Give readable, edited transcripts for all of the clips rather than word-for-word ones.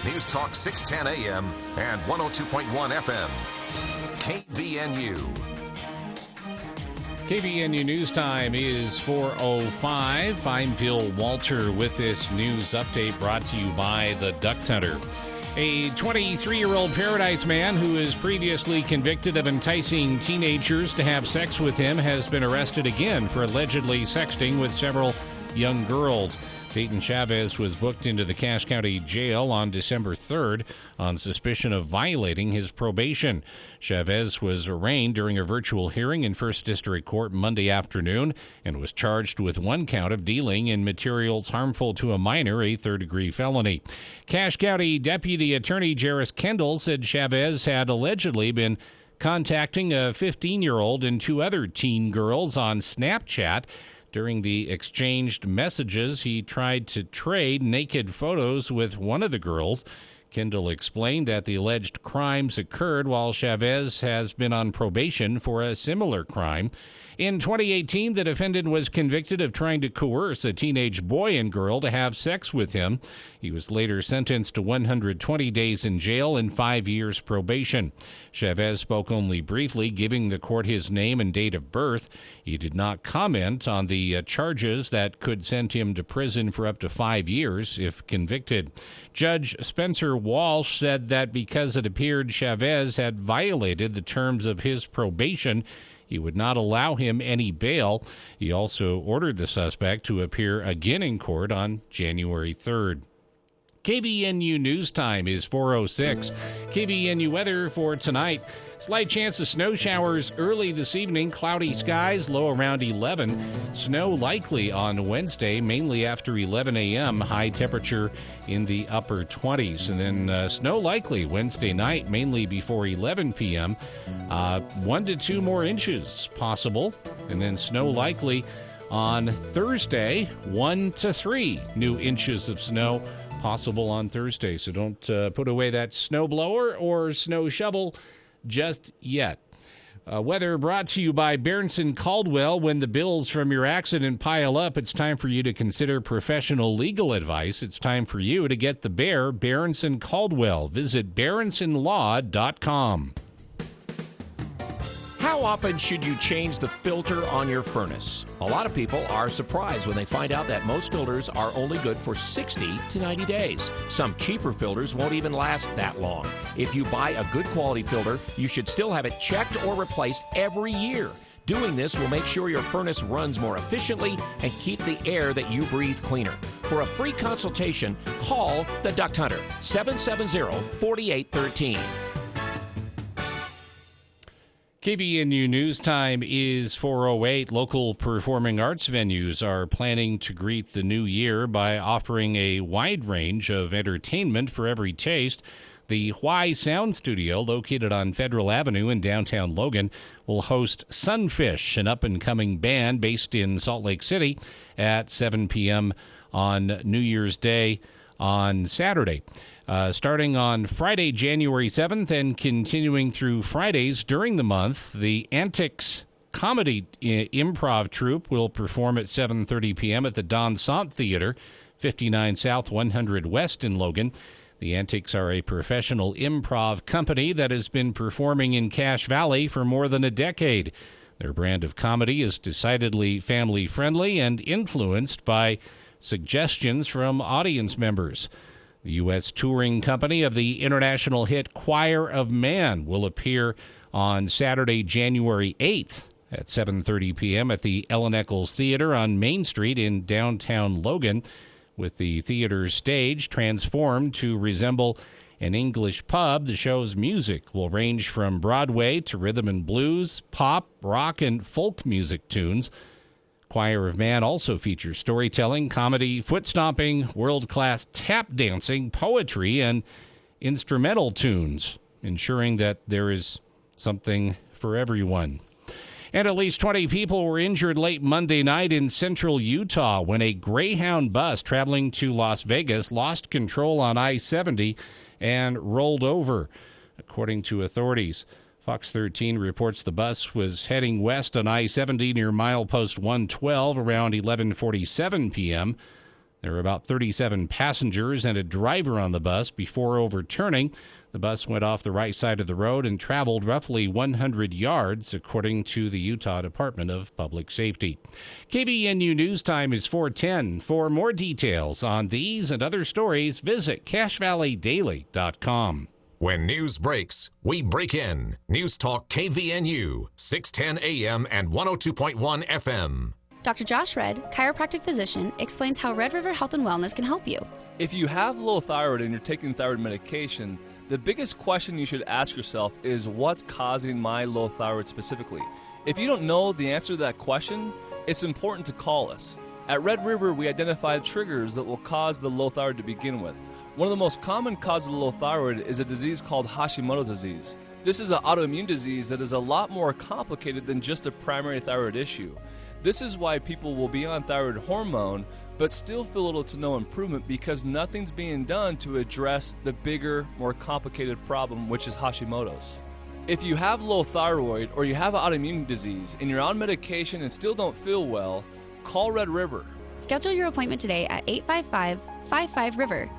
News Talk 610 AM and 102.1 FM. KVNU. KVNU News Time is 4:05. I'm Bill Walter with this news update brought to you by the Duck Hunter. A 23-year-old Paradise man who is previously convicted of enticing teenagers to have sex with him has been arrested again for allegedly sexting with several young girls. Peyton Chavez was booked into the Cache County Jail on December 3rd on suspicion of violating his probation. Chavez was arraigned during a virtual hearing in First District Court Monday afternoon and was charged with one count of dealing in materials harmful to a minor, a third-degree felony. Cache County Deputy Attorney Jairus Kendall said Chavez had allegedly been contacting a 15-year-old and two other teen girls on Snapchat. During the exchanged messages, he tried to trade naked photos with one of the girls. Kendall explained that the alleged crimes occurred while Chavez has been on probation for a similar crime. In 2018, the defendant was convicted of trying to coerce a teenage boy and girl to have sex with him. He was later sentenced to 120 days in jail and 5 years probation. Chavez spoke only briefly, giving the court his name and date of birth. He did not comment on the charges that could send him to prison for up to 5 years if convicted. Judge Spencer Walsh said that because it appeared Chavez had violated the terms of his probation, he would not allow him any bail. He also ordered the suspect to appear again in court on January 3rd. KVNU News Time is 4:06. KVNU weather for tonight. Slight chance of snow showers early this evening. Cloudy skies, low around 11. Snow likely on Wednesday, mainly after 11 a.m. High temperature in the upper 20s. And then snow likely Wednesday night, mainly before 11 p.m. 1 to 2 more inches possible. And then snow likely on Thursday, 1 to 3 new inches of snow possible on Thursday. So don't put away that snowblower or snow shovel just yet. Weather brought to you by Berenson Caldwell. When the bills from your accident pile up, it's time for you to consider professional legal advice. It's time for you to get the Berenson Caldwell. Visit BerensonLaw.com. How often should you change the filter on your furnace? A lot of people are surprised when they find out that most filters are only good for 60 to 90 days. Some cheaper filters won't even last that long. If you buy a good quality filter, you should still have it checked or replaced every year. Doing this will make sure your furnace runs more efficiently and keep the air that you breathe cleaner. For a free consultation, call the Duck Hunter, 770-4813. KVNU News Time is 4:08. Local performing arts venues are planning to greet the new year by offering a wide range of entertainment for every taste. The Why Sound Studio, located on Federal Avenue in downtown Logan, will host Sunfish, an up-and-coming band based in Salt Lake City, at 7 p.m. on New Year's Day on Saturday. Starting on Friday, January 7th, and continuing through Fridays during the month, the Antics Comedy Improv Troupe will perform at 7:30 p.m. at the Don Sant Theater, 59 South 100 West in Logan. The Antics are a professional improv company that has been performing in Cache Valley for more than a decade. Their brand of comedy is decidedly family-friendly and influenced by suggestions from audience members. The U.S. touring company of the international hit Choir of Man will appear on Saturday, January 8th at 7:30 p.m. at the Ellen Eccles Theater on Main Street in downtown Logan, with the theater stage transformed to resemble an English pub. The show's music will range from Broadway to rhythm and blues, pop, rock, and folk music tunes. Choir of Man also features storytelling, comedy, foot stomping, world-class tap dancing, poetry, and instrumental tunes, ensuring that there is something for everyone. And at least 20 people were injured late Monday night in central Utah when a Greyhound bus traveling to Las Vegas lost control on I-70 and rolled over, according to authorities. Fox 13 reports the bus was heading west on I-70 near milepost 112 around 11:47 p.m. There were about 37 passengers and a driver on the bus before overturning. The bus went off the right side of the road and traveled roughly 100 yards, according to the Utah Department of Public Safety. KVNU News Time is 4:10. For more details on these and other stories, visit CacheValleyDaily.com. When news breaks, we break in. News Talk KVNU, 610 AM and 102.1 FM. Dr. Josh Redd, chiropractic physician, explains how Red River Health and Wellness can help you. If you have low thyroid and you're taking thyroid medication, the biggest question you should ask yourself is, what's causing my low thyroid specifically? If you don't know the answer to that question, it's important to call us. At Red River, we identify triggers that will cause the low thyroid to begin with. One of the most common causes of low thyroid is a disease called Hashimoto's disease. This is an autoimmune disease that is a lot more complicated than just a primary thyroid issue. This is why people will be on thyroid hormone but still feel little to no improvement, because nothing's being done to address the bigger, more complicated problem, which is Hashimoto's. If you have low thyroid or you have an autoimmune disease and you're on medication and still don't feel well, call Red River. Schedule your appointment today at 855-55-RIVER.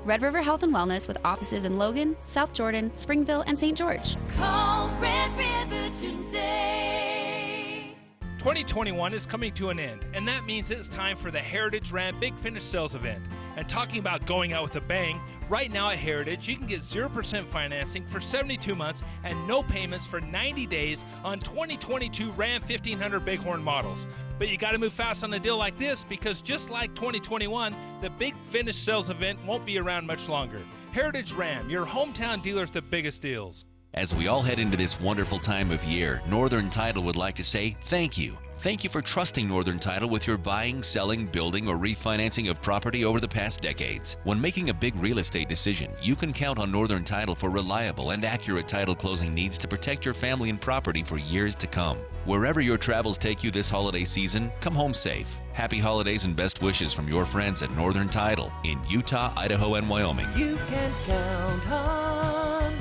Red River Health and Wellness, with offices in Logan, South Jordan, Springville, and St. George. Call Red River today. 2021 is coming to an end, and that means it's time for the Heritage Ram Big Finish Sales Event. And talking about going out with a bang, right now at Heritage, you can get 0% financing for 72 months and no payments for 90 days on 2022 Ram 1500 Bighorn models. But you got to move fast on a deal like this, because just like 2021, the Big Finish Sales Event won't be around much longer. Heritage Ram, your hometown dealer with the biggest deals. As we all head into this wonderful time of year, Northern Title would like to say thank you. Thank you for trusting Northern Title with your buying, selling, building, or refinancing of property over the past decades. When making a big real estate decision, you can count on Northern Title for reliable and accurate title closing needs to protect your family and property for years to come. Wherever your travels take you this holiday season, come home safe. Happy holidays and best wishes from your friends at Northern Title in Utah, Idaho, and Wyoming. You can count on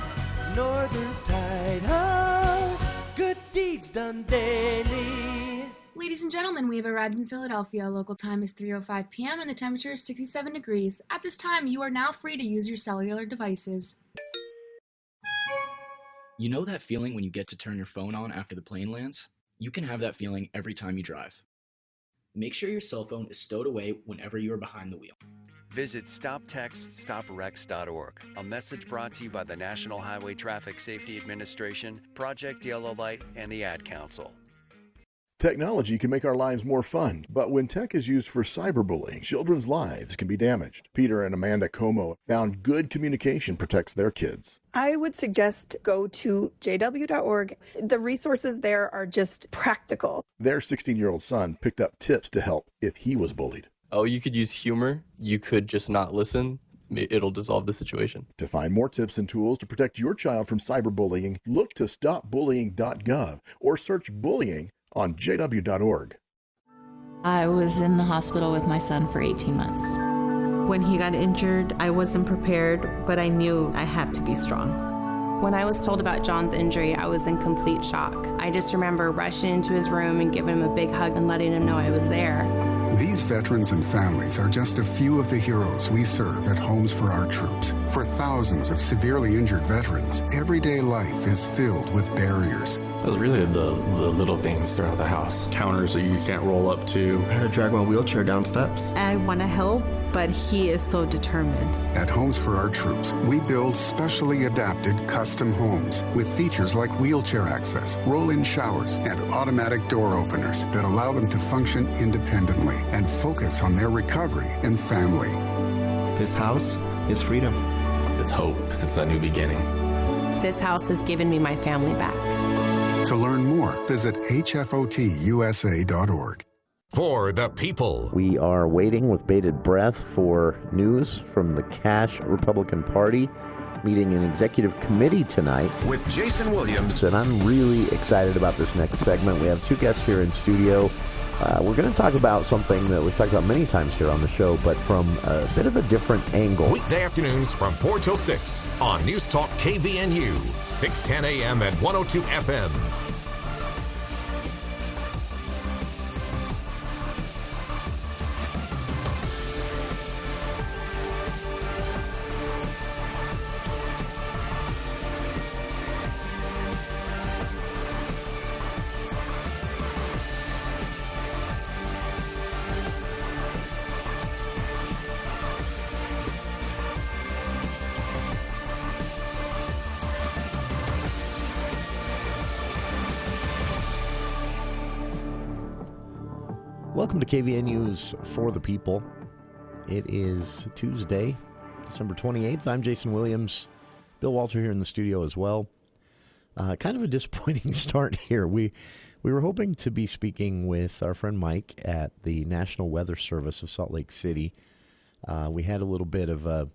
Northern Title. Good deeds done daily. Ladies and gentlemen, we have arrived in Philadelphia. Local time is 3:05 p.m. and the temperature is 67 degrees. At this time, you are now free to use your cellular devices. You know that feeling when you get to turn your phone on after the plane lands? You can have that feeling every time you drive. Make sure your cell phone is stowed away whenever you are behind the wheel. Visit StopTextStopWrecks.org, a message brought to you by the National Highway Traffic Safety Administration, Project Yellow Light, and the Ad Council. Technology can make our lives more fun, but when tech is used for cyberbullying, children's lives can be damaged. Peter and Amanda Como found good communication protects their kids. I would suggest go to jw.org. The resources there are just practical. Their 16-year-old son picked up tips to help if he was bullied. Oh, you could use humor. You could just not listen. It'll dissolve the situation. To find more tips and tools to protect your child from cyberbullying, look to stopbullying.gov or search bullying on jw.org. I was in the hospital with my son for 18 months. When he got injured, I wasn't prepared, but I knew I had to be strong. When I was told about John's injury, I was in complete shock. I just remember rushing into his room and giving him a big hug and letting him know I was there. These veterans and families are just a few of the heroes we serve at Homes for Our Troops. For thousands of severely injured veterans, everyday life is filled with barriers. It was really the little things throughout the house. Counters that you can't roll up to. I had to drag my wheelchair down steps. I want to help, but he is so determined. At Homes for Our Troops, we build specially adapted custom homes with features like wheelchair access, roll-in showers, and automatic door openers that allow them to function independently and focus on their recovery and family. This house is freedom. It's hope. It's a new beginning. This house has given me my family back. To learn more, visit hfotusa.org. For the people. We are waiting with bated breath for news from the Cache Republican Party meeting an executive committee tonight. With Jason Williams. And I'm really excited about this next segment. We have two guests here in studio. We're going to talk about something that we've talked about many times here on the show, but from a bit of a different angle. Weekday afternoons from 4 till 6 on News Talk KVNU, 610 AM and 102 FM. Welcome to KVN News for the People. It is Tuesday, December 28th. I'm Jason Williams. Bill Walter here in the studio as well. Kind of a disappointing start here. We were hoping to be speaking with our friend Mike at the National Weather Service of Salt Lake City. We had a little bit of a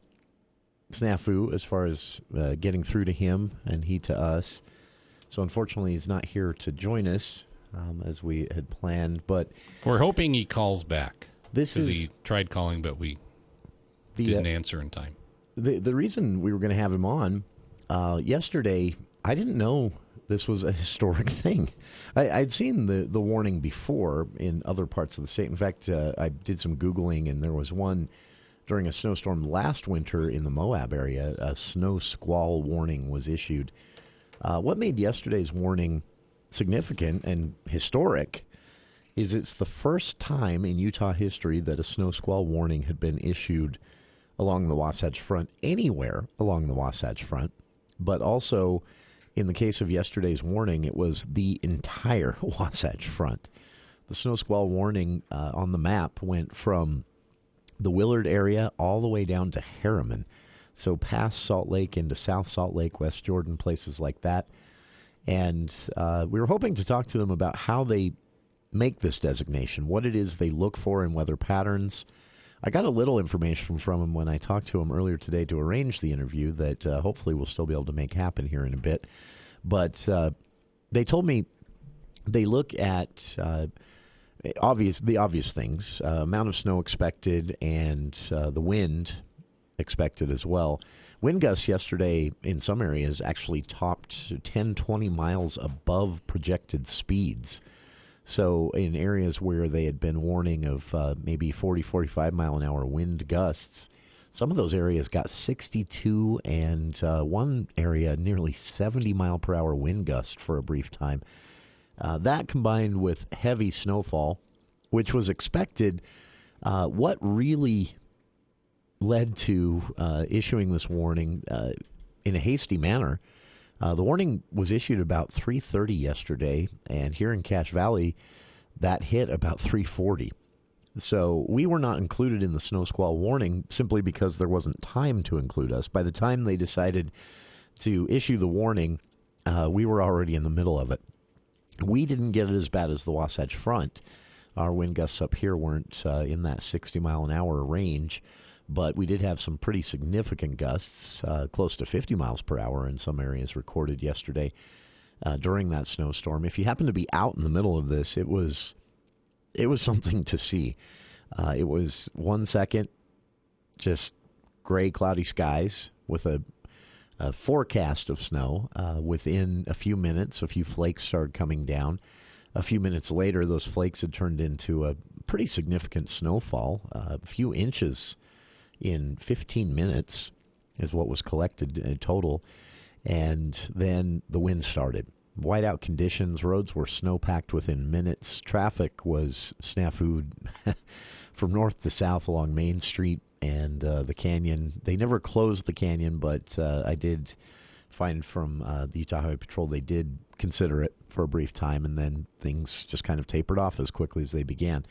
snafu as far as getting through to him and he to us. So unfortunately, he's not here to join us as we had planned. But we're hoping he calls back. He tried calling, but we didn't answer in time. The reason we were going to have him on yesterday, I didn't know this was a historic thing. I'd seen the warning before in other parts of the state. In fact, I did some Googling, and there was one during a snowstorm last winter in the Moab area. A snow squall warning was issued. What made yesterday's warning significant and historic is it's the first time in Utah history that a snow squall warning had been issued along the Wasatch Front, anywhere along the Wasatch Front, but also in the case of yesterday's warning, it was the entire Wasatch Front. The snow squall warning on the map went from the Willard area all the way down to Harriman, so past Salt Lake into South Salt Lake, West Jordan, places like that. And we were hoping to talk to them about how they make this designation, what it is they look for in weather patterns. I got a little information from him when I talked to him earlier today to arrange the interview that hopefully we'll still be able to make happen here in a bit. But they told me they look at the obvious things, amount of snow expected and the wind expected as well. Wind gusts yesterday in some areas actually topped 10, 20 miles above projected speeds. So in areas where they had been warning of maybe 40, 45 mile an hour wind gusts, some of those areas got 62 and one area nearly 70 mile per hour wind gust for a brief time. That combined with heavy snowfall, which was expected, what really led to issuing this warning in a hasty manner. The warning was issued about 3:30 yesterday, and here in Cache Valley, that hit about 3:40. So we were not included in the snow squall warning simply because there wasn't time to include us. By the time they decided to issue the warning, we were already in the middle of it. We didn't get it as bad as the Wasatch Front. Our wind gusts up here weren't in that 60 mile an hour range, but we did have some pretty significant gusts, close to 50 miles per hour in some areas recorded yesterday during that snowstorm. If you happen to be out in the middle of this, it was something to see. It was 1 second, just gray, cloudy skies with a forecast of snow. Within a few minutes, a few flakes started coming down. A few minutes later, those flakes had turned into a pretty significant snowfall, a few inches in 15 minutes is what was collected in total. And then the wind started. Whiteout conditions, roads were snow-packed within minutes. Traffic was snafu'd from north to south along Main Street and the canyon. They never closed the canyon, but I did find from the Utah Highway Patrol they did consider it for a brief time, and then things just kind of tapered off as quickly as they began.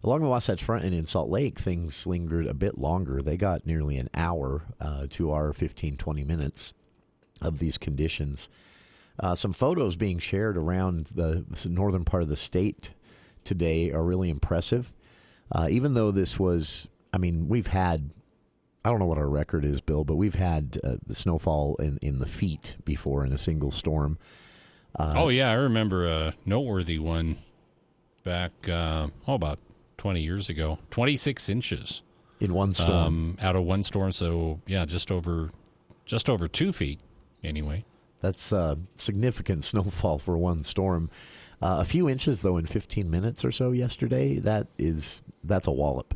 Along the Wasatch Front and in Salt Lake, things lingered a bit longer. They got nearly an hour to our 15, 20 minutes of these conditions. Some photos being shared around the northern part of the state today are really impressive. Even though this was, we've had, I don't know what our record is, Bill, but we've had the snowfall in the feet before in a single storm. I remember a noteworthy one back, about 20 years ago, 26 inches in one storm. Out of one storm, so just over 2 feet anyway. That's significant snowfall for one storm. A few inches, though, in 15 minutes or so yesterday, that's a wallop.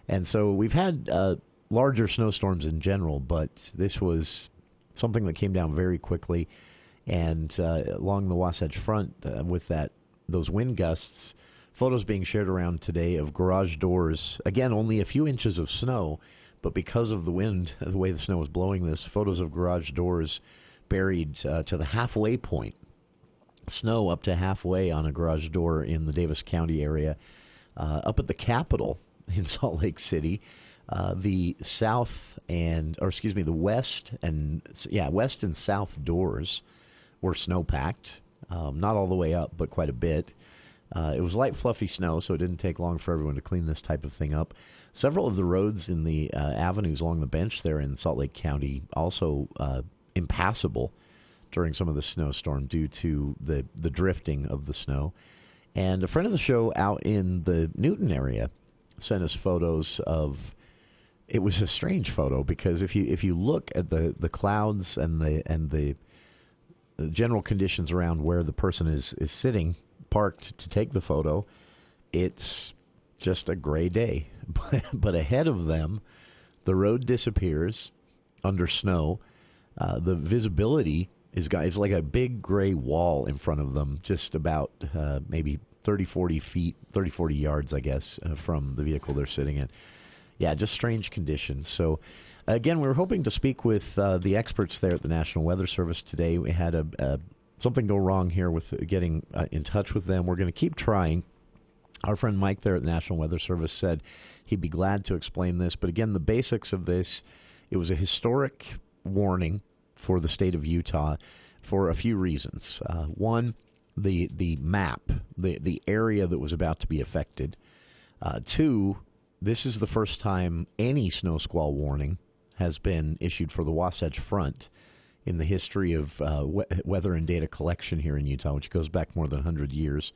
And so we've had larger snowstorms in general, but this was something that came down very quickly. And along the Wasatch Front, with those wind gusts, photos being shared around today of garage doors, again, only a few inches of snow, but because of the wind, the way the snow was blowing this, photos of garage doors buried to the halfway point. Snow up to halfway on a garage door in the Davis County area. Up at the Capitol in Salt Lake City, the west and south doors were snow-packed. Not all the way up, but quite a bit. It was light, fluffy snow, so it didn't take long for everyone to clean this type of thing up. Several of the roads in the avenues along the bench there in Salt Lake County also impassable during some of the snowstorm due to the drifting of the snow. And a friend of the show out in the Newton area sent us photos of. It was a strange photo because if you look at the clouds and the general conditions around where the person is sitting parked to take the photo, it's just a gray day. But ahead of them, the road disappears under snow. The visibility it's like a big gray wall in front of them, just about maybe 30, 40 yards, I guess, from the vehicle they're sitting in. Yeah, just strange conditions. So, again, we were hoping to speak with the experts there at the National Weather Service today. We had something go wrong here with getting in touch with them. We're going to keep trying. Our friend Mike there at the National Weather Service said he'd be glad to explain this. But, again, the basics of this, it was a historic warning for the state of Utah for a few reasons. One, the map, the area that was about to be affected. Two, this is the first time any snow squall warning has been issued for the Wasatch Front in the history of weather and data collection here in Utah, which goes back more than 100 years.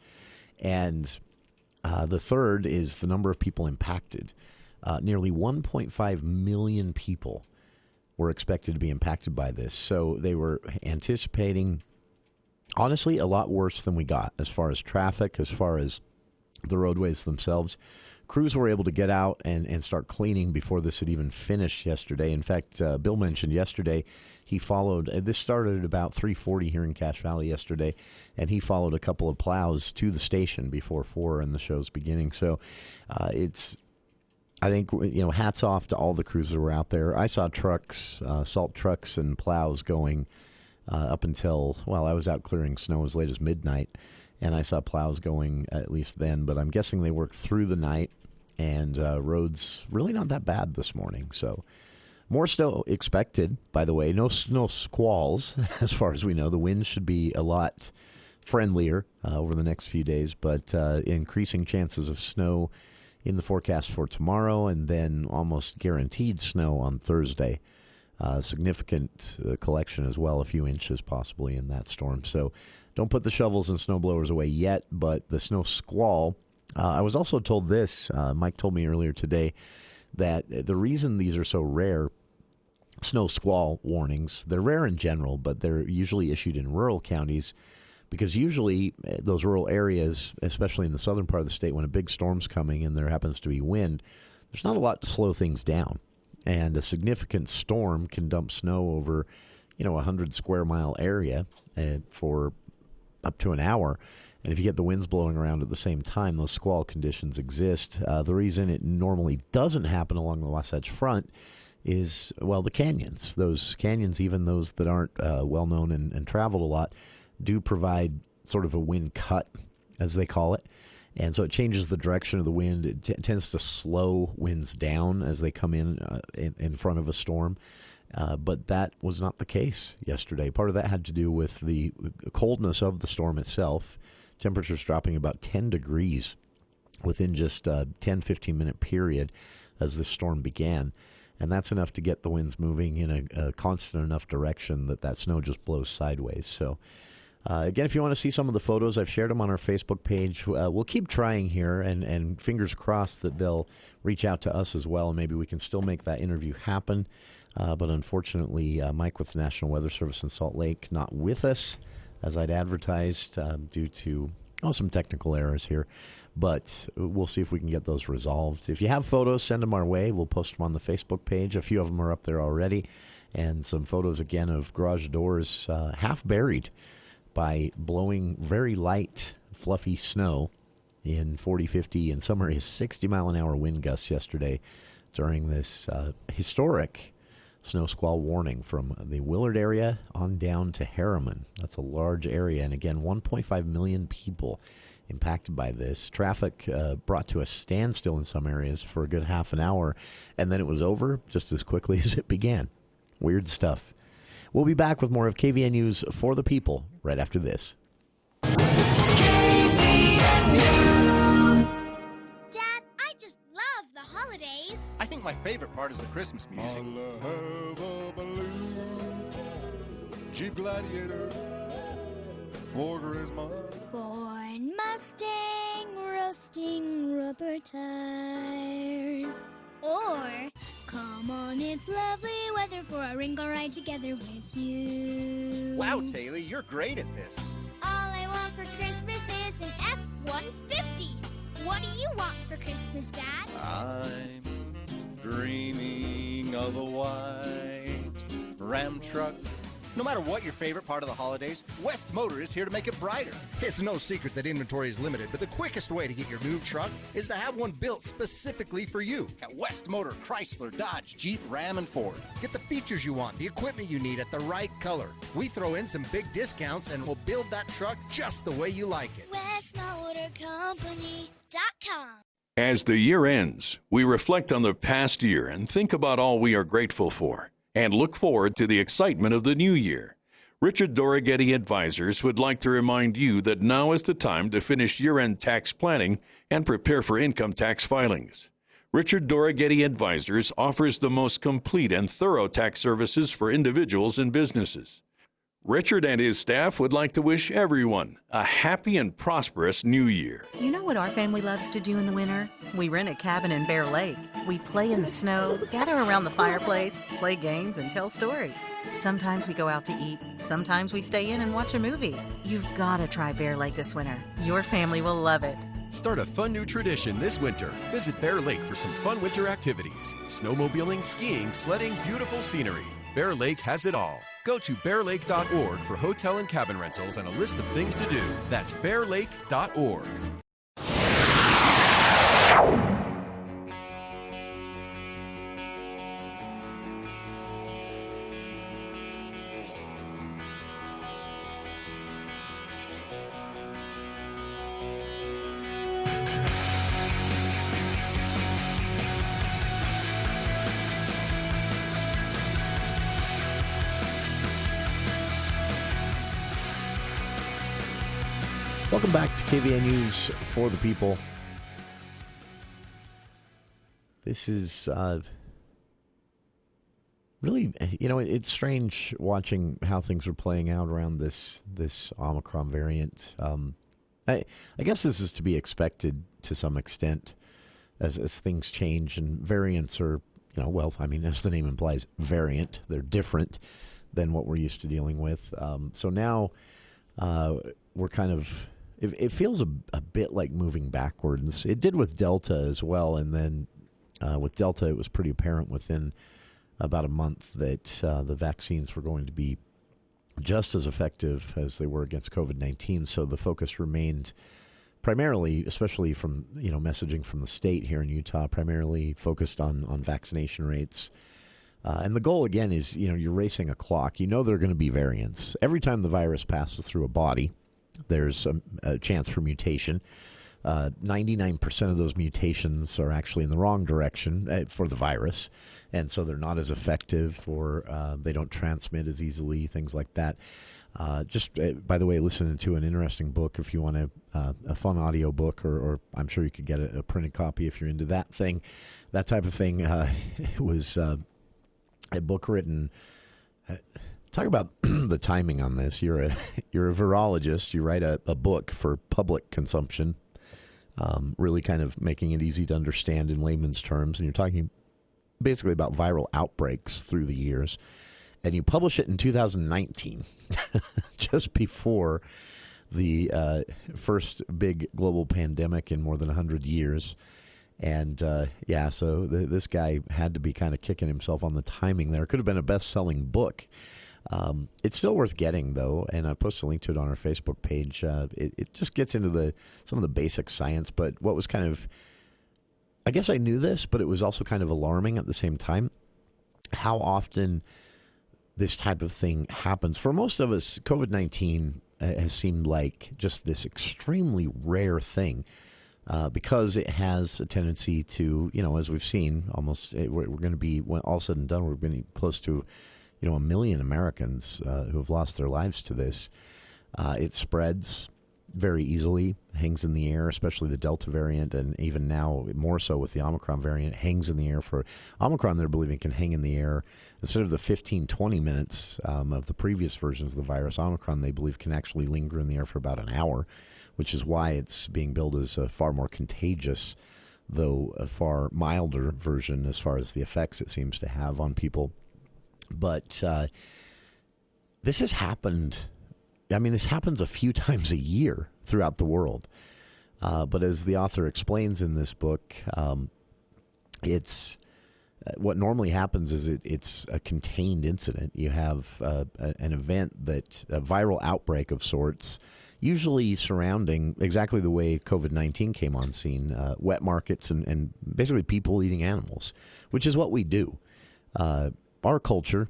And the third is the number of people impacted. Nearly 1.5 million people were expected to be impacted by this. So they were anticipating, honestly, a lot worse than we got as far as traffic, as far as the roadways themselves. Crews were able to get out and start cleaning before this had even finished yesterday. In fact, Bill mentioned yesterday he followed, this started at about 3:40 here in Cache Valley yesterday, and he followed a couple of plows to the station before 4 and the show's beginning. So I think, hats off to all the crews that were out there. I saw trucks, salt trucks and plows going up until, I was out clearing snow as late as midnight. And I saw plows going at least then, but I'm guessing they worked through the night, and roads really not that bad this morning. So more snow expected, by the way. No squalls, as far as we know. The winds should be a lot friendlier over the next few days, but increasing chances of snow in the forecast for tomorrow, and then almost guaranteed snow on Thursday. Significant collection as well, a few inches possibly in that storm. So don't put the shovels and snow blowers away yet, but the snow squall, I was also told this, Mike told me earlier today, that the reason these are so rare, snow squall warnings, they're rare in general, but they're usually issued in rural counties, because usually those rural areas, especially in the southern part of the state, when a big storm's coming and there happens to be wind, there's not a lot to slow things down. And a significant storm can dump snow over, 100 square mile area for up to an hour. And if you get the winds blowing around at the same time, those squall conditions exist. The reason it normally doesn't happen along the Wasatch Front is, the canyons. Those canyons, even those that aren't well-known and traveled a lot, do provide sort of a wind cut, as they call it. And so it changes the direction of the wind. It tends to slow winds down as they come in front of a storm. But that was not the case yesterday. Part of that had to do with the coldness of the storm itself. Temperatures dropping about 10 degrees within just a 10, 15-minute period as the storm began. And that's enough to get the winds moving in a constant enough direction that snow just blows sideways. So, again, if you want to see some of the photos, I've shared them on our Facebook page. We'll keep trying here, and fingers crossed that they'll reach out to us as well, and maybe we can still make that interview happen. But unfortunately, Mike with the National Weather Service in Salt Lake not with us, as I'd advertised, due to some technical errors here. But we'll see if we can get those resolved. If you have photos, send them our way. We'll post them on the Facebook page. A few of them are up there already. And some photos, again, of garage doors half buried by blowing very light, fluffy snow in 40, 50, and some areas 60-mile-an-hour wind gusts yesterday during this historic snow squall warning from the Willard area on down to Harriman. That's a large area. And again, 1.5 million people impacted by this. Traffic brought to a standstill in some areas for a good half an hour, and then it was over just as quickly as it began. Weird stuff. We'll be back with more of KVN News for the People right after this. Dad, I just love the holidays. I think my favorite part is the Christmas music. I'll have a balloon, Jeep Gladiator, for Christmas. Ford Mustang, roasting rubber tires. Or, come on, it's lovely weather for a wrinkle ride together with you. Wow, Taylor, you're great at this. All I want for Christmas is an F-150. What do you want for Christmas, Dad? I'm dreaming of a white Ram truck. No matter what your favorite part of the holidays, West Motor is here to make it brighter. It's no secret that inventory is limited, but the quickest way to get your new truck is to have one built specifically for you at West Motor, Chrysler, Dodge, Jeep, Ram, and Ford. Get the features you want, the equipment you need at the right color. We throw in some big discounts and we'll build that truck just the way you like it. WestMotorCompany.com. As the year ends, we reflect on the past year and think about all we are grateful for, and look forward to the excitement of the new year. Richard Dorighetti Advisors would like to remind you that now is the time to finish year-end tax planning and prepare for income tax filings. Richard Dorighetti Advisors offers the most complete and thorough tax services for individuals and businesses. Richard and his staff would like to wish everyone a happy and prosperous new year. You know what our family loves to do in the winter? We rent a cabin in Bear Lake. We play in the snow, gather around the fireplace, play games, and tell stories. Sometimes we go out to eat. Sometimes we stay in and watch a movie. You've got to try Bear Lake this winter. Your family will love it. Start a fun new tradition this winter. Visit Bear Lake for some fun winter activities. Snowmobiling, skiing, sledding, beautiful scenery. Bear Lake has it all. Go to bearlake.org for hotel and cabin rentals and a list of things to do. That's bearlake.org. Welcome back to KVN News for the People. This is really, it's strange watching how things are playing out around this Omicron variant. I guess this is to be expected to some extent as things change and variants are, as the name implies, variant. They're different than what we're used to dealing with. So now we're kind of... It feels a bit like moving backwards. It did with Delta as well, and then with Delta, it was pretty apparent within about a month that the vaccines were going to be just as effective as they were against COVID-19. So the focus remained primarily, especially from messaging from the state here in Utah, primarily focused on vaccination rates. And the goal again is you're racing a clock. There are going to be variants every time the virus passes through a body. There's a chance for mutation. 99% of those mutations are actually in the wrong direction for the virus, and so they're not as effective, or they don't transmit as easily, things like that. By the way, listening to an interesting book if you want a fun audio book, or I'm sure you could get a printed copy if you're into that type of thing. It was a book written... Talk about the timing on this. You're a virologist. You write a book for public consumption, really kind of making it easy to understand in layman's terms. And you're talking basically about viral outbreaks through the years. And you publish it in 2019, just before the first big global pandemic in more than 100 years. And, so this guy had to be kind of kicking himself on the timing there. It could have been a best-selling book. It's still worth getting, though, and I posted a link to it on our Facebook page. It just gets into some of the basic science, but what was kind of, I guess I knew this, but it was also kind of alarming at the same time, how often this type of thing happens. For most of us, COVID-19 has seemed like just this extremely rare thing because it has a tendency to, as we've seen, almost we're going to be, when all said and done, we're going to be close to, 1 million Americans who have lost their lives to this. It spreads very easily, hangs in the air, especially the Delta variant, and even now more so with the Omicron variant, hangs in the air. For Omicron, they're believing can hang in the air instead of the 15, 20 minutes of the previous versions of the virus. Omicron, they believe, can actually linger in the air for about an hour, which is why it's being billed as a far more contagious, though a far milder version as far as the effects it seems to have on people. But this has happened. This happens a few times a year throughout the world. But as the author explains in this book, it's what normally happens is it's a contained incident. You have an event that a viral outbreak of sorts, usually surrounding exactly the way COVID-19 came on scene, wet markets and basically people eating animals, which is what we do. Our culture,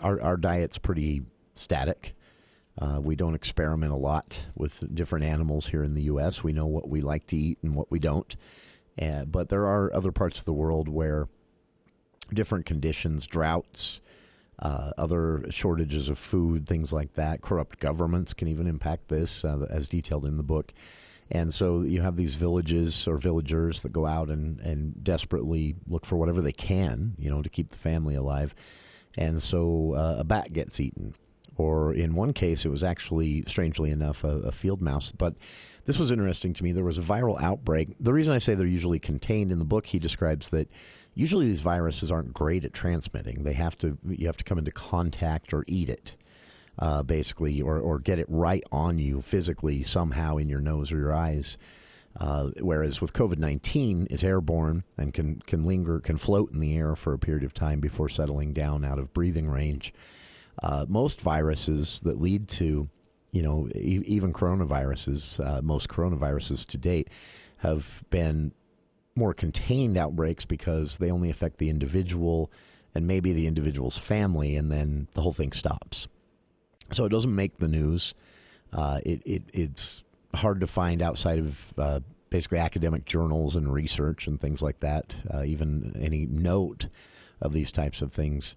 our diet's pretty static. We don't experiment a lot with different animals here in the U.S. We know what we like to eat and what we don't. But there are other parts of the world where different conditions, droughts, other shortages of food, things like that, corrupt governments can even impact this, as detailed in the book. And so you have these villages or villagers that go out and desperately look for whatever they can, to keep the family alive. And so a bat gets eaten. Or in one case, it was actually, strangely enough, a field mouse. But this was interesting to me. There was a viral outbreak. The reason I say they're usually contained in the book, he describes that usually these viruses aren't great at transmitting. You have to come into contact or eat it, basically, or get it right on you physically somehow in your nose or your eyes. Whereas with COVID-19, it's airborne and can linger, can float in the air for a period of time before settling down out of breathing range. Most viruses that lead to, even coronaviruses, most coronaviruses to date have been more contained outbreaks because they only affect the individual and maybe the individual's family, and then the whole thing stops. So it doesn't make the news. It's hard to find outside of basically academic journals and research and things like that, even any note of these types of things.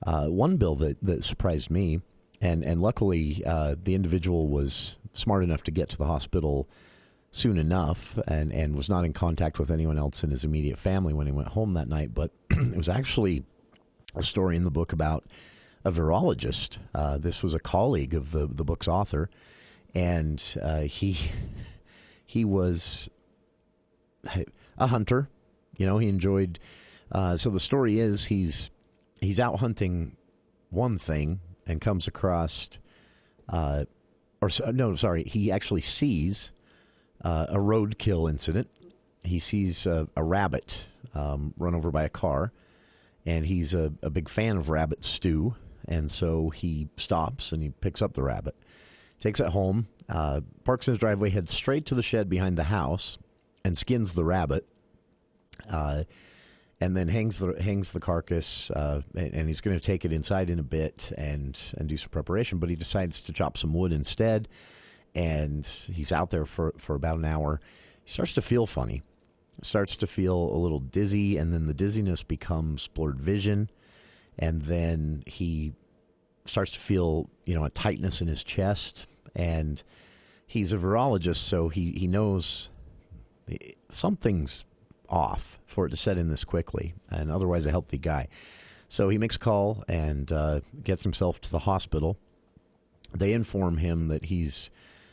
One bill that surprised me, and luckily the individual was smart enough to get to the hospital soon enough and was not in contact with anyone else in his immediate family when he went home that night, but it was actually a story in the book about a virologist. This was a colleague of the book's author, and he was a hunter. He enjoyed... so the story is he's out hunting one thing and comes across, he actually sees a roadkill incident. He sees a rabbit run over by a car, and he's a big fan of rabbit stew, and so he stops and he picks up the rabbit, takes it home, parks in his driveway, heads straight to the shed behind the house, and skins the rabbit. And then hangs the carcass, and he's going to take it inside in a bit and do some preparation. But he decides to chop some wood instead, and he's out there for about an hour. He starts to feel funny, starts to feel a little dizzy, and then the dizziness becomes blurred vision, and then he starts to feel a tightness in his chest. And he's a virologist, so he knows something's off for it to set in this quickly, and otherwise a healthy guy. So he makes a call and gets himself to the hospital. They inform him that he's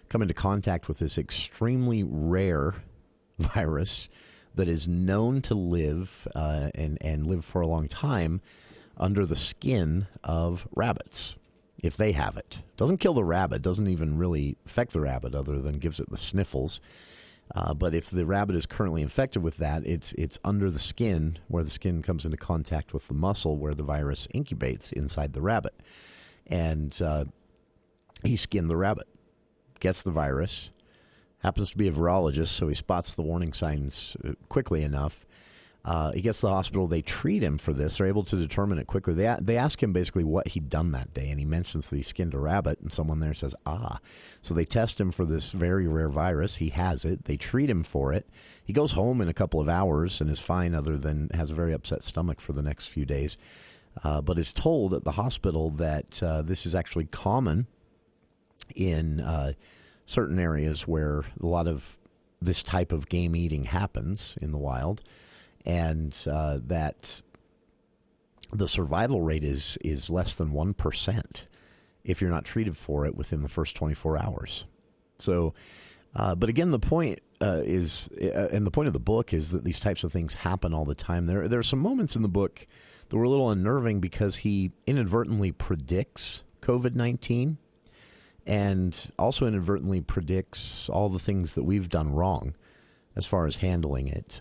come into contact with this extremely rare virus that is known to live and live for a long time under the skin of rabbits if they have it. Doesn't kill the rabbit, doesn't even really affect the rabbit other than gives it the sniffles. But if the rabbit is currently infected with that, it's under the skin, where the skin comes into contact with the muscle where the virus incubates inside the rabbit. And he skinned the rabbit, gets the virus, happens to be a virologist, so he spots the warning signs quickly enough. He gets to the hospital. They treat him for this. They're able to determine it quickly. They ask him basically what he'd done that day, and he mentions that he skinned a rabbit, and someone there says, So they test him for this very rare virus. He has it. They treat him for it. He goes home in a couple of hours and is fine, other than has a very upset stomach for the next few days. But is told at the hospital that this is actually common in certain areas where a lot of this type of game eating happens in the wild, and that the survival rate is less than 1% if you're not treated for it within the first 24 hours. So, but again, the point is, and the point of the book is that these types of things happen all the time. There are some moments in the book that were a little unnerving because he inadvertently predicts COVID-19 and also inadvertently predicts all the things that we've done wrong as far as handling it,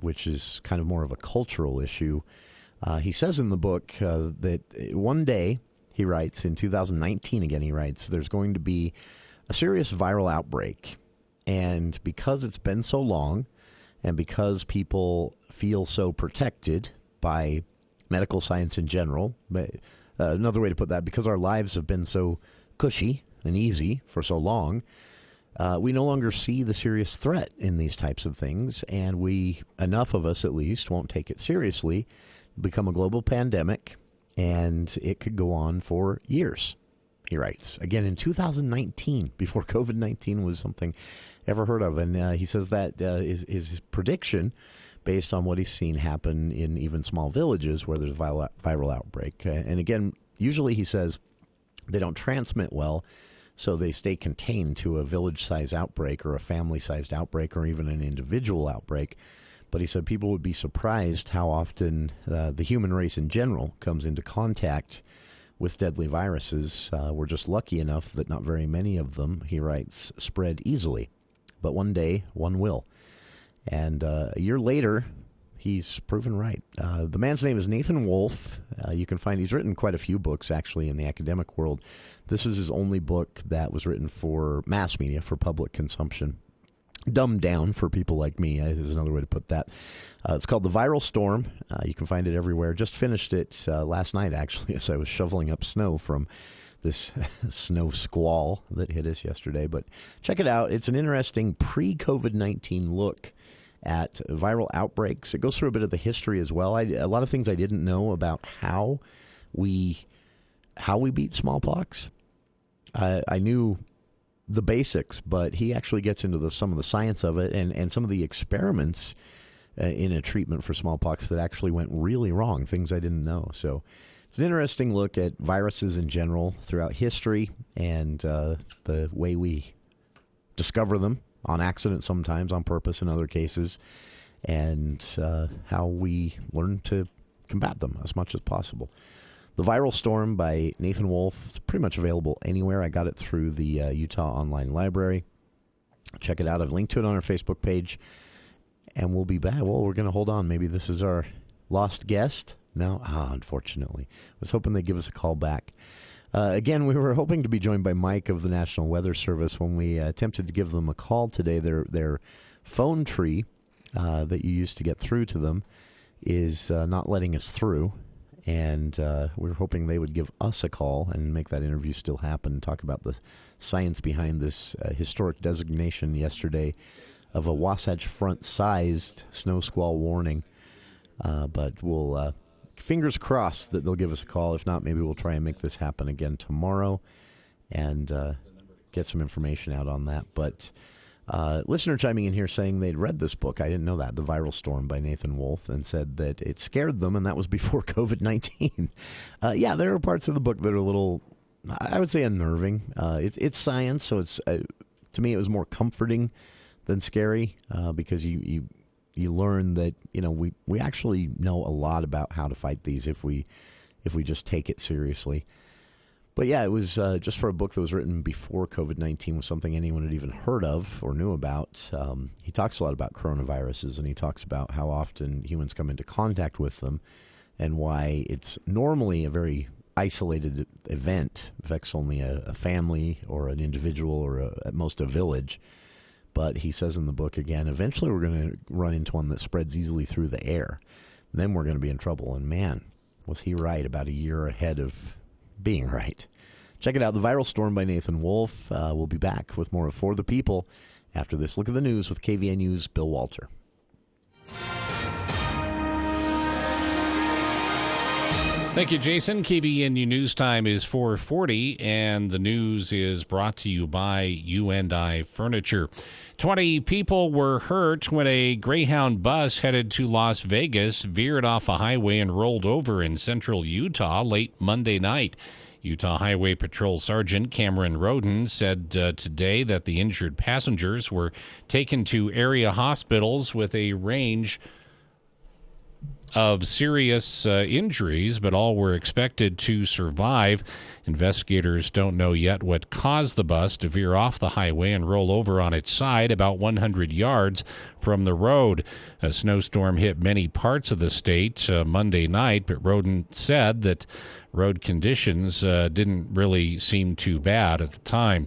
which is kind of more of a cultural issue. He says in the book that one day, he writes, in 2019 again, he writes, there's going to be a serious viral outbreak. And because it's been so long, and because people feel so protected by medical science in general, another way to put that, because our lives have been so cushy and easy for so long, we no longer see the serious threat in these types of things, and enough of us at least, won't take it seriously, become a global pandemic, and it could go on for years, he writes. Again, in 2019, before COVID-19 was something ever heard of. And he says that is his prediction based on what he's seen happen in even small villages where there's a viral outbreak. And again, usually he says they don't transmit well, so they stay contained to a village-sized outbreak or a family-sized outbreak or even an individual outbreak. But he said people would be surprised how often the human race in general comes into contact with deadly viruses. We're just lucky enough that not very many of them, he writes, spread easily. But one day, one will. And a year later, he's proven right. The man's name is Nathan Wolfe. You can find, he's written quite a few books, actually, in the academic world. This is his only book that was written for mass media, for public consumption. Dumbed down for people like me is another way to put that. It's called The Viral Storm. You can find it everywhere. Just finished it last night, actually, as I was shoveling up snow from this snow squall that hit us yesterday. But check it out. It's an interesting pre-COVID-19 look at viral outbreaks. It goes through a bit of the history as well. A lot of things I didn't know about how we beat smallpox. I knew the basics, but he actually gets into some of the science of it and some of the experiments in a treatment for smallpox that actually went really wrong, things I didn't know. So it's an interesting look at viruses in general throughout history and the way we discover them on accident sometimes, on purpose in other cases, and how we learn to combat them as much as possible. The Viral Storm by Nathan Wolfe. It's pretty much available anywhere. I got it through the Utah Online Library. Check it out. I've linked to it on our Facebook page. And we'll be back. Well, we're going to hold on. Maybe this is our lost guest. No? unfortunately. I was hoping they'd give us a call back. Again, we were hoping to be joined by Mike of the National Weather Service. When we attempted to give them a call today, their phone tree that you used to get through to them is not letting us through. And we were hoping they would give us a call and make that interview still happen, talk about the science behind this historic designation yesterday of a Wasatch Front-sized snow squall warning. But we'll, fingers crossed that they'll give us a call. If not, maybe we'll try and make this happen again tomorrow and get some information out on that. But listener chiming in here saying they'd read this book. I didn't know that, The Viral Storm by Nathan Wolfe, and said that it scared them, and that was before COVID-19. Yeah, there are parts of the book that are a little, I would say, unnerving. It's science, so it's to me it was more comforting than scary because you learn that we actually know a lot about how to fight these if we just take it seriously. But yeah, it was just for a book that was written before COVID-19 was something anyone had even heard of or knew about. He talks a lot about coronaviruses, and he talks about how often humans come into contact with them and why it's normally a very isolated event. It affects only a family or an individual or at most a village. But he says in the book, again, eventually we're going to run into one that spreads easily through the air. And then we're going to be in trouble. And man, was he right about a year ahead of being right. Check it out, The Viral Storm by Nathan Wolf. We'll be back with more of For the People after this look at the news with KVNU's Bill Walter. Thank you, Jason. KVNU News Time is 4:40, and the news is brought to you by U&I Furniture. 20 people were hurt when a Greyhound bus headed to Las Vegas veered off a highway and rolled over in central Utah late Monday night. Utah Highway Patrol Sergeant Cameron Roden said today that the injured passengers were taken to area hospitals with a range of serious injuries, but all were expected to survive. Investigators don't know yet what caused the bus to veer off the highway and roll over on its side about 100 yards from the road. A snowstorm hit many parts of the state Monday night, but Roden said that road conditions didn't really seem too bad at the time.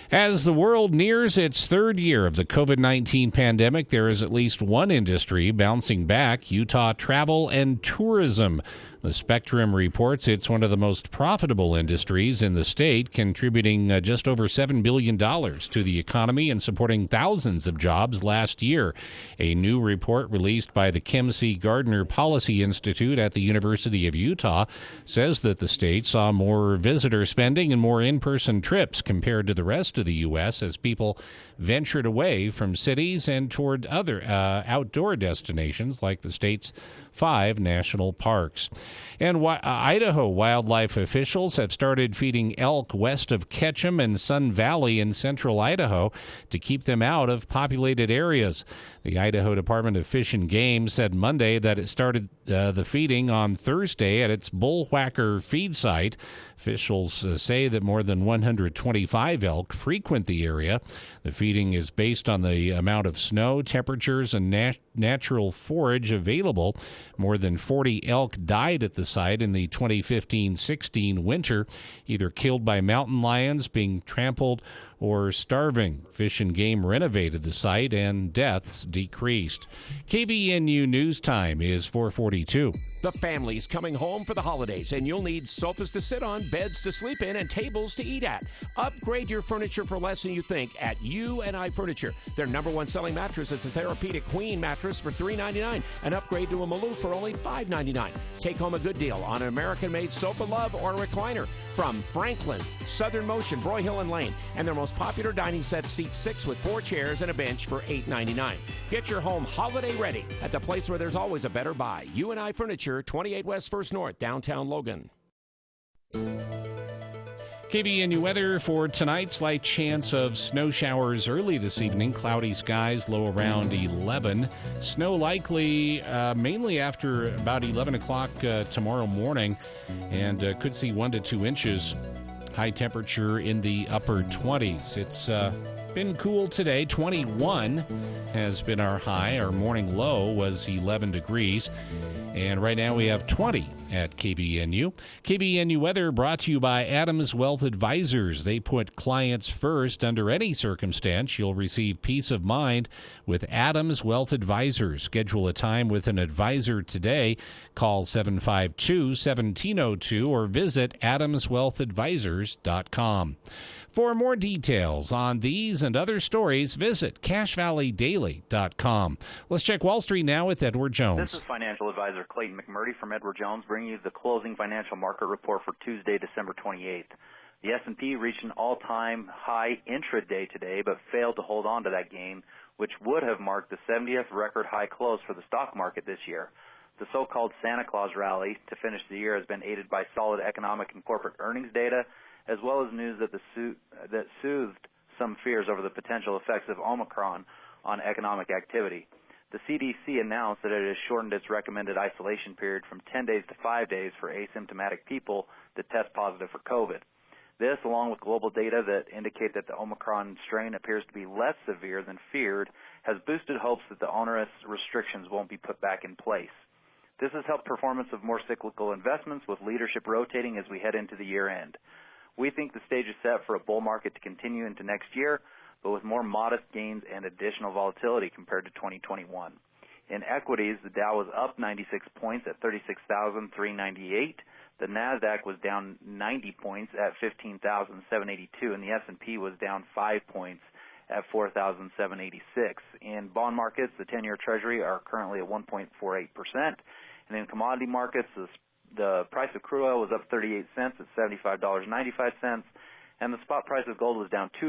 As the world nears its third year of the COVID-19 pandemic, there is at least one industry bouncing back: Utah travel and tourism. The Spectrum reports it's one of the most profitable industries in the state, contributing just over $7 billion to the economy and supporting thousands of jobs last year. A new report released by the Kim C. Gardner Policy Institute at the University of Utah says that the state saw more visitor spending and more in-person trips compared to the rest of the U.S. as people ventured away from cities and toward other outdoor destinations like the state's 5 national parks. And Idaho wildlife officials have started feeding elk west of Ketchum and Sun Valley in central Idaho to keep them out of populated areas. The Idaho Department of Fish and Game said Monday that it started the feeding on Thursday at its Bullwhacker feed site. Officials say that more than 125 elk frequent the area. The feeding is based on the amount of snow, temperatures, and natural forage available. More than 40 elk died at the site in the 2015-16 winter, either killed by mountain lions, being trampled, or starving. Fish and Game renovated the site and deaths decreased. KVNU News Time is 4:42. The family's coming home for the holidays, and you'll need sofas to sit on, beds to sleep in, and tables to eat at. Upgrade your furniture for less than you think at U&I Furniture. Their #1 selling mattress is a Therapeutic Queen mattress for $399. An upgrade to a Maloof for only $599. Take home a good deal on an American-made sofa love or a recliner from Franklin, Southern Motion, Broyhill, and Lane. And their most popular dining set seats 6 with 4 chairs and a bench for $899. Get your home holiday ready at the place where there's always a better buy. U&I Furniture, 28 West 1st North, downtown Logan. KVNU weather for tonight: slight chance of snow showers early this evening. Cloudy skies, low around 11. Snow likely mainly after about 11 o'clock tomorrow morning, and could see 1 to 2 inches. High temperature in the upper 20s. It's been cool today. 21 has been our high. Our morning low was 11 degrees. And right now we have 20 at KVNU. KVNU weather brought to you by Adams Wealth Advisors. They put clients first under any circumstance. You'll receive peace of mind with Adams Wealth Advisors. Schedule a time with an advisor today. Call 752-1702 or visit adamswealthadvisors.com. For more details on these and other stories, visit CashValleyDaily.com. Let's check Wall Street now with Edward Jones. This is financial advisor Clayton McMurdy from Edward Jones, bringing you the closing financial market report for Tuesday, December 28th. The S&P reached an all-time high intraday today, but failed to hold on to that gain, which would have marked the 70th record high close for the stock market this year. The so-called Santa Claus rally to finish the year has been aided by solid economic and corporate earnings data, as well as news that soothed some fears over the potential effects of Omicron on economic activity. The CDC announced that it has shortened its recommended isolation period from 10 days to 5 days for asymptomatic people that test positive for COVID. This, along with global data that indicate that the Omicron strain appears to be less severe than feared, has boosted hopes that the onerous restrictions won't be put back in place. This has helped performance of more cyclical investments, with leadership rotating as we head into the year end. We think the stage is set for a bull market to continue into next year, but with more modest gains and additional volatility compared to 2021. In equities, the Dow was up 96 points at 36,398. The Nasdaq was down 90 points at 15,782, and the S&P was down 5 points at 4,786. In bond markets, the 10-year Treasury are currently at 1.48%, and in commodity markets, the price of crude oil was up 38 cents at $75.95, and the spot price of gold was down $2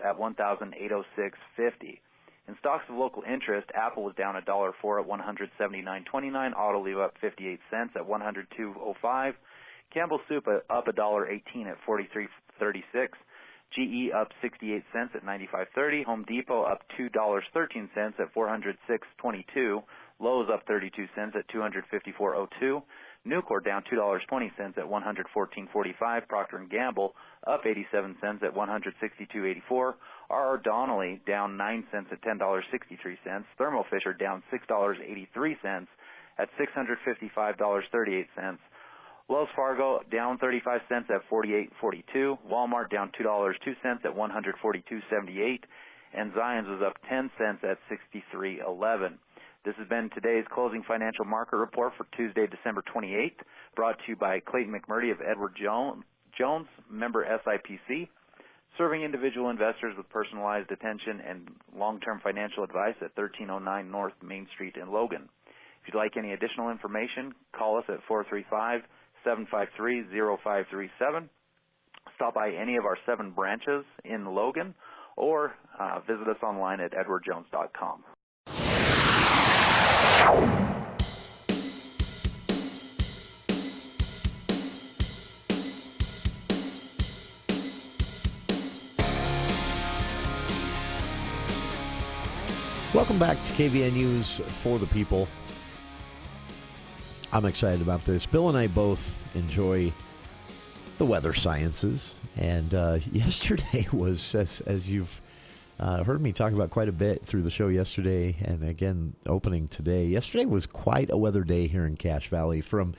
at $1,806.50. In stocks of local interest, Apple was down $1.04 at $179.29. Autoliv up 58 cents at $102.05. Campbell Soup up $1.18 at $43.36. GE up 68 cents at $95.30. Home Depot up $2.13 at $406.22. Lowe's up 32 cents at $254.02. Nucor down $2.20 at $114.45. Procter & Gamble up 87 cents at $162.84. R.R. Donnelley down 9 cents at $10.63. Thermo Fisher down $6.83 at $655.38. Wells Fargo down 35 cents at $48.42. Walmart down $2.02 at $142.78. And Zions was up 10 cents at $63.11. This has been today's closing financial market report for Tuesday, December 28th, brought to you by Clayton McMurdy of Edward Jones, member SIPC, serving individual investors with personalized attention and long-term financial advice at 1309 North Main Street in Logan. If you'd like any additional information, call us at 435-753-0537. Stop by any of our 7 branches in Logan or visit us online at edwardjones.com. Welcome back to KVN News for the People. I'm excited about this. Bill and I both enjoy the weather sciences, and yesterday was, as you've heard me talk about quite a bit through the show yesterday, and again opening today. Yesterday was quite a weather day here in Cache Valley, from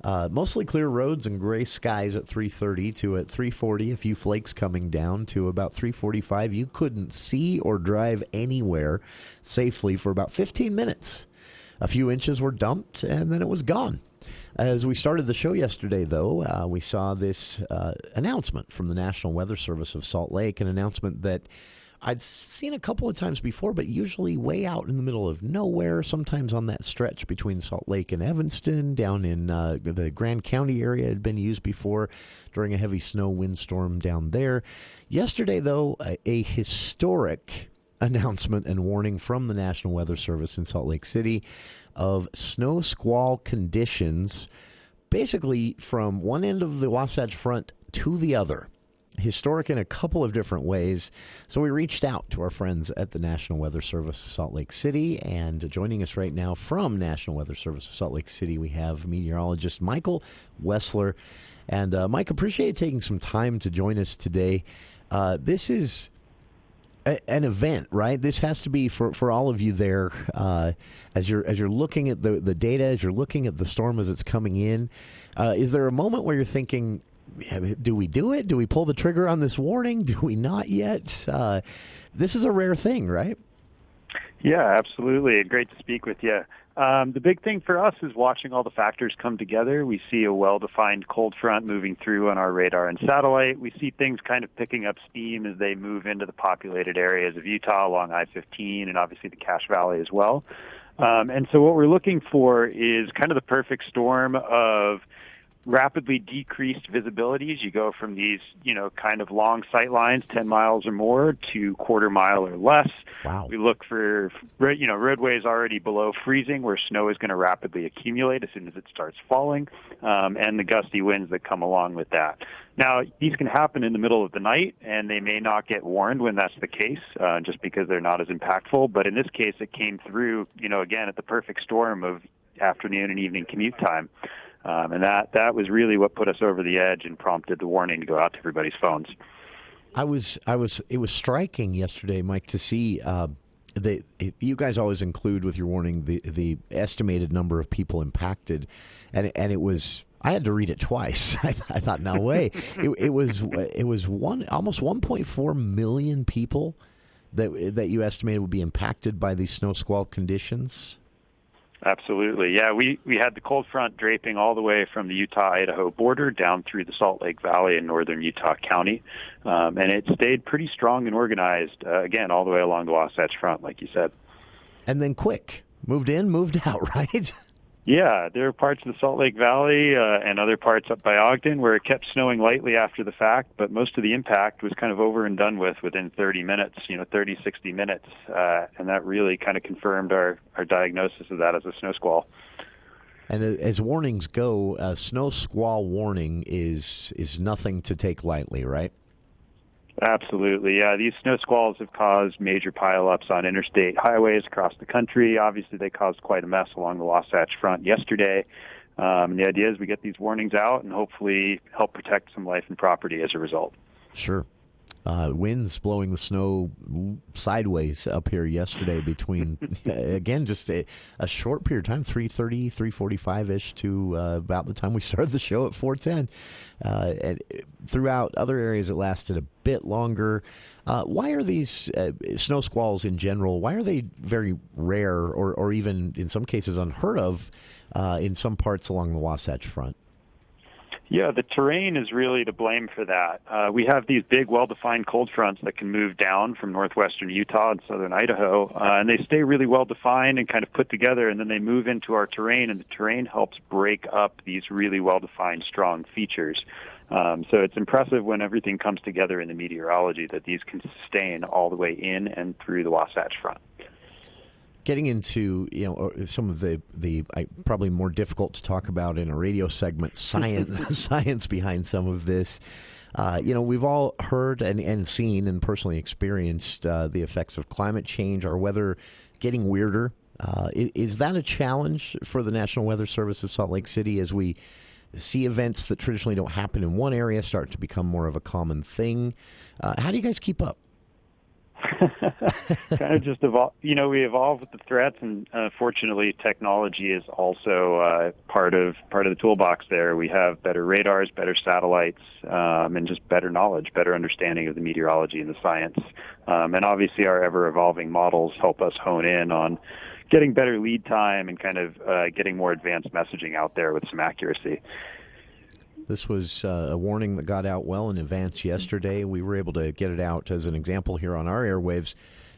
mostly clear roads and gray skies at 3:30 to at 3:40, a few flakes coming down, to about 3:45. You couldn't see or drive anywhere safely for about 15 minutes. A few inches were dumped, and then it was gone. As we started the show yesterday, though, we saw this announcement from the National Weather Service of Salt Lake, an announcement that I'd seen a couple of times before, but usually way out in the middle of nowhere, sometimes on that stretch between Salt Lake and Evanston, down in the Grand County area. It had been used before during a heavy snow windstorm down there. Yesterday, though, a historic announcement and warning from the National Weather Service in Salt Lake City of snow squall conditions, basically from one end of the Wasatch Front to the other. Historic in a couple of different ways. So we reached out to our friends at the National Weather Service of Salt Lake City, and joining us right now from National Weather Service of Salt Lake City, we have meteorologist Michael Wessler. And Mike, appreciate taking some time to join us today. This is an event, right? This has to be for all of you there, as you're looking at the data, as you're looking at the storm as it's coming in. Is there a moment where you're thinking, do we do it? Do we pull the trigger on this warning? Do we not yet? This is a rare thing, right? Yeah, absolutely. Great to speak with you. The big thing for us is watching all the factors come together. We see a well-defined cold front moving through on our radar and satellite. We see things kind of picking up steam as they move into the populated areas of Utah along I-15 and obviously the Cache Valley as well. And so what we're looking for is kind of the perfect storm of rapidly decreased visibilities. You go from these, kind of long sight lines, 10 miles or more, to quarter mile or less. Wow. We look for, roadways already below freezing where snow is going to rapidly accumulate as soon as it starts falling, and the gusty winds that come along with that. Now, these can happen in the middle of the night, and they may not get warned when that's the case, just because they're not as impactful. But in this case, it came through, again, at the perfect storm of afternoon and evening commute time. And that was really what put us over the edge and prompted the warning to go out to everybody's phones. It was striking yesterday, Mike, to see you guys always include with your warning the estimated number of people impacted, and it was, I had to read it twice. I thought, no way. It was almost 1.4 million people that you estimated would be impacted by these snow squall conditions? Absolutely. Yeah, we had the cold front draping all the way from the Utah-Idaho border down through the Salt Lake Valley in northern Utah County. And it stayed pretty strong and organized, again, all the way along the Wasatch Front, like you said. And then quick. Moved in, moved out, right? Yeah, there are parts of the Salt Lake Valley and other parts up by Ogden where it kept snowing lightly after the fact, but most of the impact was kind of over and done with within 30 minutes, 30, 60 minutes. And that really kind of confirmed our diagnosis of that as a snow squall. And as warnings go, a snow squall warning is nothing to take lightly, right? Absolutely, yeah. These snow squalls have caused major pileups on interstate highways across the country. Obviously, they caused quite a mess along the Wasatch Front yesterday. And the idea is we get these warnings out and hopefully help protect some life and property as a result. Sure. Winds blowing the snow sideways up here yesterday between, again, just a short period of time, 3:30, 3:45-ish to about the time we started the show at 4:10. And throughout other areas, it lasted a bit longer. Why are these snow squalls in general, why are they very rare or even in some cases unheard of in some parts along the Wasatch Front? Yeah, the terrain is really to blame for that. We have these big, well-defined cold fronts that can move down from northwestern Utah and southern Idaho, and they stay really well-defined and kind of put together, and then they move into our terrain, and the terrain helps break up these really well-defined, strong features. So it's impressive when everything comes together in the meteorology that these can sustain all the way in and through the Wasatch Front. Getting into some of the probably more difficult to talk about in a radio segment science behind some of this. We've all heard and seen and personally experienced the effects of climate change, our weather getting weirder. Is that a challenge for the National Weather Service of Salt Lake City as we see events that traditionally don't happen in one area start to become more of a common thing? How do you guys keep up? Kind of just evolve. We evolve with the threats, and fortunately, technology is also part of the toolbox. There, we have better radars, better satellites, and just better knowledge, better understanding of the meteorology and the science. And obviously, our ever-evolving models help us hone in on getting better lead time and kind of getting more advanced messaging out there with some accuracy. This was a warning that got out well in advance yesterday. We were able to get it out as an example here on our airwaves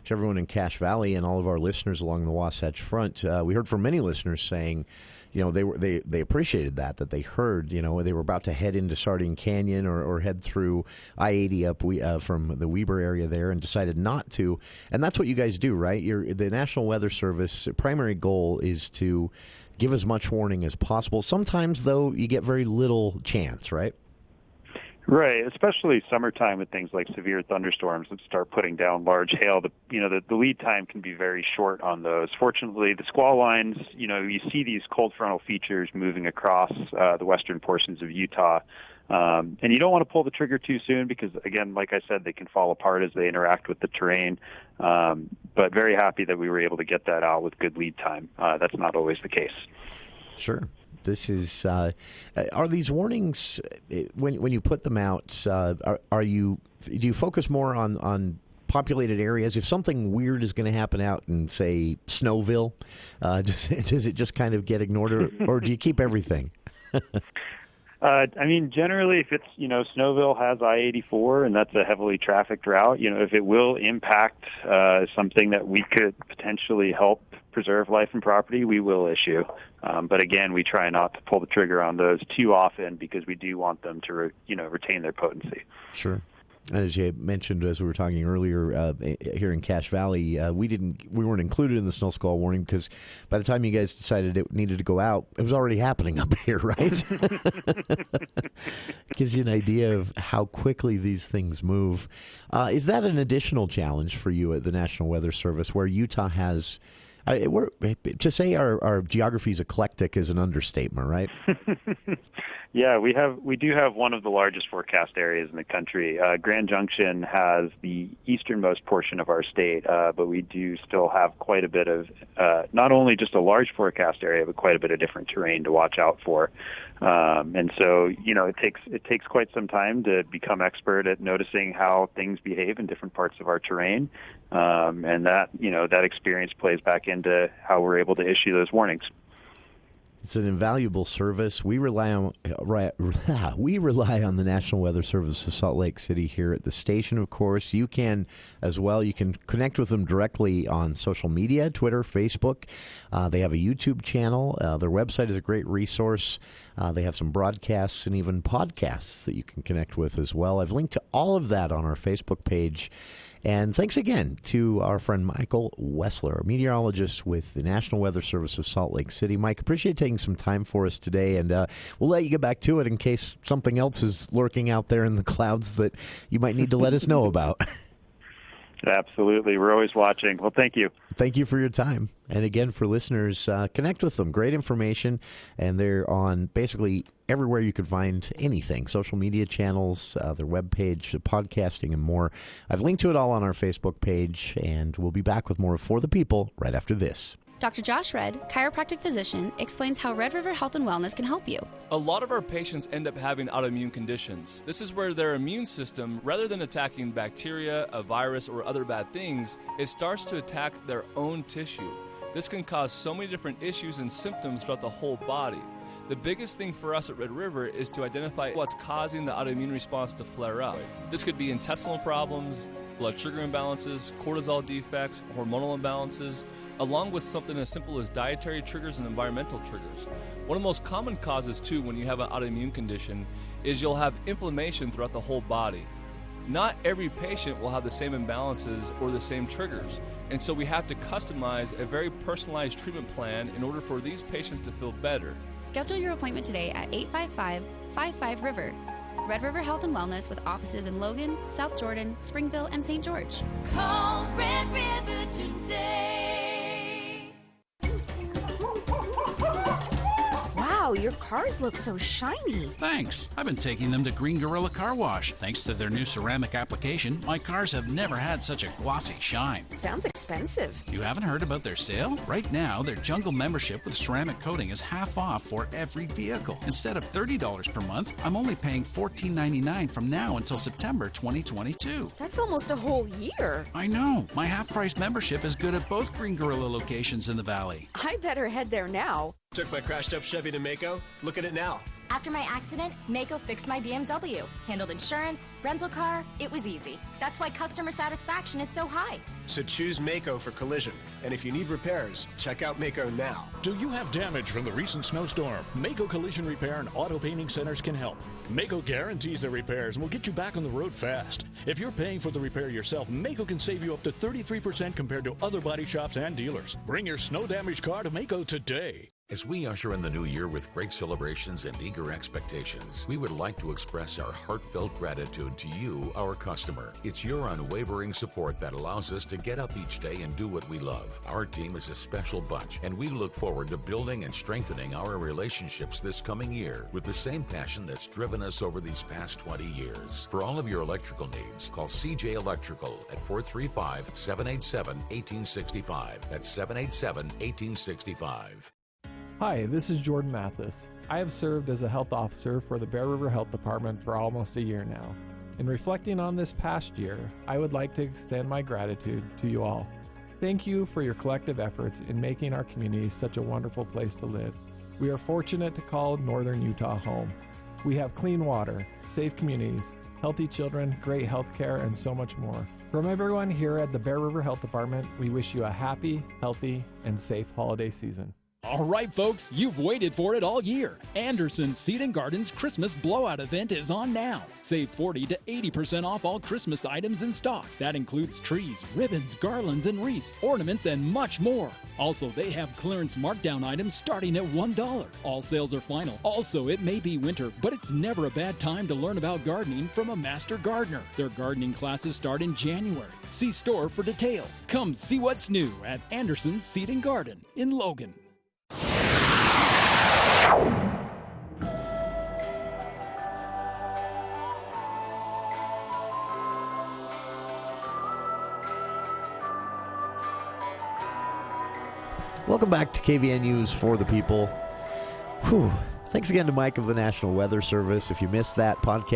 to everyone in Cache Valley and all of our listeners along the Wasatch Front. We heard from many listeners saying, they appreciated that they heard, they were about to head into Sardine Canyon or head through I-80 up from the Weber area there and decided not to. And that's what you guys do, right? The National Weather Service primary goal is to give as much warning as possible. Sometimes, though, you get very little chance, right? Right, especially summertime with things like severe thunderstorms that start putting down large hail. The lead time can be very short on those. Fortunately, the squall lines, you see these cold frontal features moving across the western portions of Utah. And you don't want to pull the trigger too soon because, again, like I said, they can fall apart as they interact with the terrain. But very happy that we were able to get that out with good lead time. That's not always the case. Sure. This is. Are these warnings when you put them out? Do you focus more on populated areas? If something weird is going to happen out in, say, Snowville, does it just kind of get ignored, or do you keep everything? Generally, if it's, Snowville has I-84, and that's a heavily trafficked route, if it will impact something that we could potentially help preserve life and property, we will issue. But again, we try not to pull the trigger on those too often because we do want them to, retain their potency. Sure. As you mentioned, as we were talking earlier, here in Cache Valley, we weren't included in the snow squall warning because by the time you guys decided it needed to go out, it was already happening up here, right? Gives you an idea of how quickly these things move. Is that an additional challenge for you at the National Weather Service, where Utah has? To say our geography is eclectic is an understatement, right? Yeah, we do have one of the largest forecast areas in the country. Grand Junction has the easternmost portion of our state, but we do still have quite a bit of not only just a large forecast area, but quite a bit of different terrain to watch out for. And so, it takes quite some time to become expert at noticing how things behave in different parts of our terrain, and that experience plays back into how we're able to issue those warnings. It's an invaluable service. We rely on the National Weather Service of Salt Lake City here at the station, of course. You can as well. You can connect with them directly on social media, Twitter, Facebook. They have a YouTube channel. Their website is a great resource. They have some broadcasts and even podcasts that you can connect with as well. I've linked to all of that on our Facebook page. And thanks again to our friend Michael Wessler, a meteorologist with the National Weather Service of Salt Lake City. Mike, appreciate taking some time for us today, and we'll let you get back to it in case something else is lurking out there in the clouds that you might need to let us know about. Absolutely. We're always watching. Well, thank you. Thank you for your time. And again, for listeners, connect with them. Great information. And they're on basically everywhere you could find anything. Social media channels, their webpage, podcasting, and more. I've linked to it all on our Facebook page. And we'll be back with more For the People right after this. Dr. Josh Redd, chiropractic physician, explains how Red River Health and Wellness can help you. A lot of our patients end up having autoimmune conditions. This is where their immune system, rather than attacking bacteria, a virus, or other bad things, it starts to attack their own tissue. This can cause so many different issues and symptoms throughout the whole body. The biggest thing for us at Red River is to identify what's causing the autoimmune response to flare up. This could be intestinal problems, blood sugar imbalances, cortisol defects, hormonal imbalances, along with something as simple as dietary triggers and environmental triggers. One of the most common causes, too, when you have an autoimmune condition is you'll have inflammation throughout the whole body. Not every patient will have the same imbalances or the same triggers, and so we have to customize a very personalized treatment plan in order for these patients to feel better. Schedule your appointment today at 855-55-RIVER. Red River Health and Wellness with offices in Logan, South Jordan, Springville, and St. George. Call Red River today. Wow, your cars look so shiny. Thanks. I've been taking them to Green Gorilla Car Wash. Thanks to their new ceramic application, my cars have never had such a glossy shine. Sounds expensive. You haven't heard about their sale? Right now, their Jungle membership with ceramic coating is half off for every vehicle. Instead of $30 per month, I'm only paying $14.99 from now until September 2022. That's almost a whole year. I know. My half-price membership is good at both Green Gorilla locations in the valley. I better head there now. Took my crashed up Chevy to Mako. Look at it now. After my accident, Mako fixed my BMW. Handled insurance, rental car, it was easy. That's why customer satisfaction is so high. So choose Mako for collision. And if you need repairs, check out Mako now. Do you have damage from the recent snowstorm? Mako Collision Repair and Auto Painting Centers can help. Mako guarantees the repairs and will get you back on the road fast. If you're paying for the repair yourself, Mako can save you up to 33% compared to other body shops and dealers. Bring your snow-damaged car to Mako today. As we usher in the new year with great celebrations and eager expectations, we would like to express our heartfelt gratitude to you, our customer. It's your unwavering support that allows us to get up each day and do what we love. Our team is a special bunch, and we look forward to building and strengthening our relationships this coming year with the same passion that's driven us over these past 20 years. For all of your electrical needs, call CJ Electrical at 435-787-1865. That's 787-1865. Hi, this is Jordan Mathis. I have served as a health officer for the Bear River Health Department for almost a year now. In reflecting on this past year, I would like to extend my gratitude to you all. Thank you for your collective efforts in making our community such a wonderful place to live. We are fortunate to call Northern Utah home. We have clean water, safe communities, healthy children, great health care, and so much more. From everyone here at the Bear River Health Department, we wish you a happy, healthy, and safe holiday season. All right, folks, you've waited for it all year. Anderson's Seed & Garden's Christmas Blowout event is on now. Save 40 to 80% off all Christmas items in stock. That includes trees, ribbons, garlands, and wreaths, ornaments, and much more. Also, they have clearance markdown items starting at $1. All sales are final. Also, it may be winter, but it's never a bad time to learn about gardening from a master gardener. Their gardening classes start in January. See store for details. Come see what's new at Anderson's Seed & Garden in Logan. Welcome back to KVN News for the People. Whew. Thanks again to Mike of the National Weather Service. If you missed that podcast,